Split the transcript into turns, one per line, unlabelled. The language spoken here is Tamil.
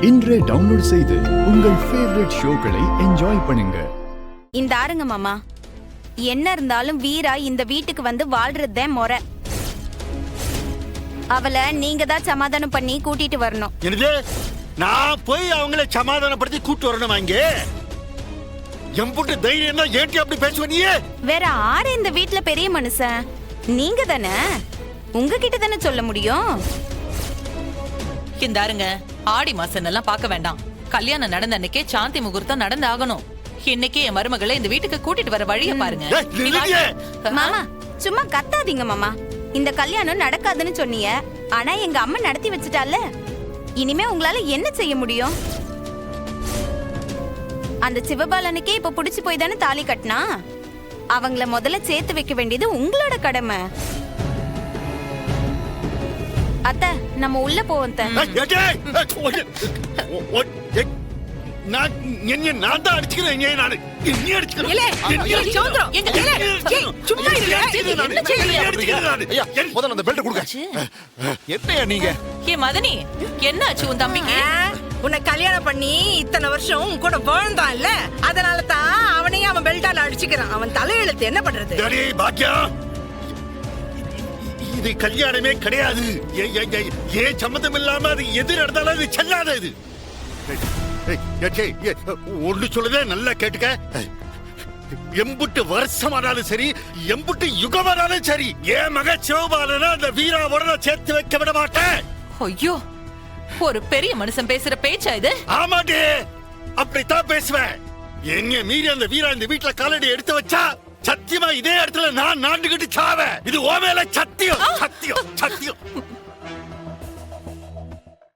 இன்றே டவுன்லோட் செய்து உங்கள் ஃபேவரட் ஷோக்களை என்ஜாய் பண்ணுங்க.
இந்த ஆருங்க மாமா, என்ன இருந்தாலும் வீரா இந்த வீட்டுக்கு வந்து வாழ்றதே முறை. அவளை நீங்க தான் சமாதானம் பண்ணி கூட்டிட்டு வரணும்.
என்னது? நான் போய் அவங்கள சமாதானப்படுத்தி கூட்டு வரணும். அங்க எம்புட்டு தைரியம் தான் ஏட்டி அப்படி பேசுவீங்க?
வேற ஆறு இந்த வீட்ல பெரிய மனுஷன் நீங்க தானே, உங்ககிட்ட தானே சொல்ல முடியும்.
இந்த ஆருங்க, ஆடி மாசம் எல்லாம் பார்க்க வேண்டாம். கல்யாணம் நடந்த அன்னைக்கே சாந்தி முகூர்த்தம் நடந்து ஆகணும். இன்னைக்கே என் மருமகளை இந்த வீட்டுக்கு கூட்டிட்டு வர வழிய பாருங்க.
மாமா சும்மா கத்தாதீங்க மாமா. இந்த கல்யாணம் நடக்காதுன்னு சொன்னீங்க, ஆனா எங்க அம்மா நடத்தி வச்சுட்டால. இனிமே உங்களால என்ன செய்ய முடியும்? அந்த சிவபாலனுக்கே இப்ப புடிச்சு போய் தானே தாலி கட்டினா. அவங்கள முதல்ல சேர்த்து வைக்க வேண்டியது உங்களோட கடமை. அத்தை, நம்ம உள்ள போவோம்.
நான் தான் அடிச்சுக்கிறேன்.
என்னையா நீங்க?
மதனி, என்னாச்சு உன் தம்பிக்கு?
உன்னை கல்யாணம் பண்ணி இத்தனை வருஷம் உன் கூட வாழ்ந்தான் இல்ல, அதனால தான் அவனையும் அவன் பெல்ட்டால அடிச்சுக்கிறான். அவன் தலையெழுத்து என்ன பண்றது?
பாக்கியா, இது கல்யாணமே கிடையாது. ஏன் சம்மந்தம் இல்லாம அது எது நடந்தாலும் அது செல்லாத. இது ஒன்று சொல்லுதே நல்லா கேட்டுக்க. எம்புட்டு வருஷமானாலும் சரி, எம்புட்டு யுகமானாலும் சரி, என் மக சிவபாலனை அந்த வீராவோட சேர்த்து வைக்க விட மாட்டேன்.
ஐயோ, ஒரு பெரிய மனுஷன் பேசுற பேச்சா இது?
ஆமாட்டே, அப்படித்தான் பேசுவேன். என்ன மீறி அந்த வீரா இந்த வீட்டுல காலடி எடுத்து வச்சா சத்தியமா இதே இடத்துல நான் நாண்டுகிட்டு சாவேன். இது ஓ மேல சத்தியம், சத்தியம், சத்தியம்.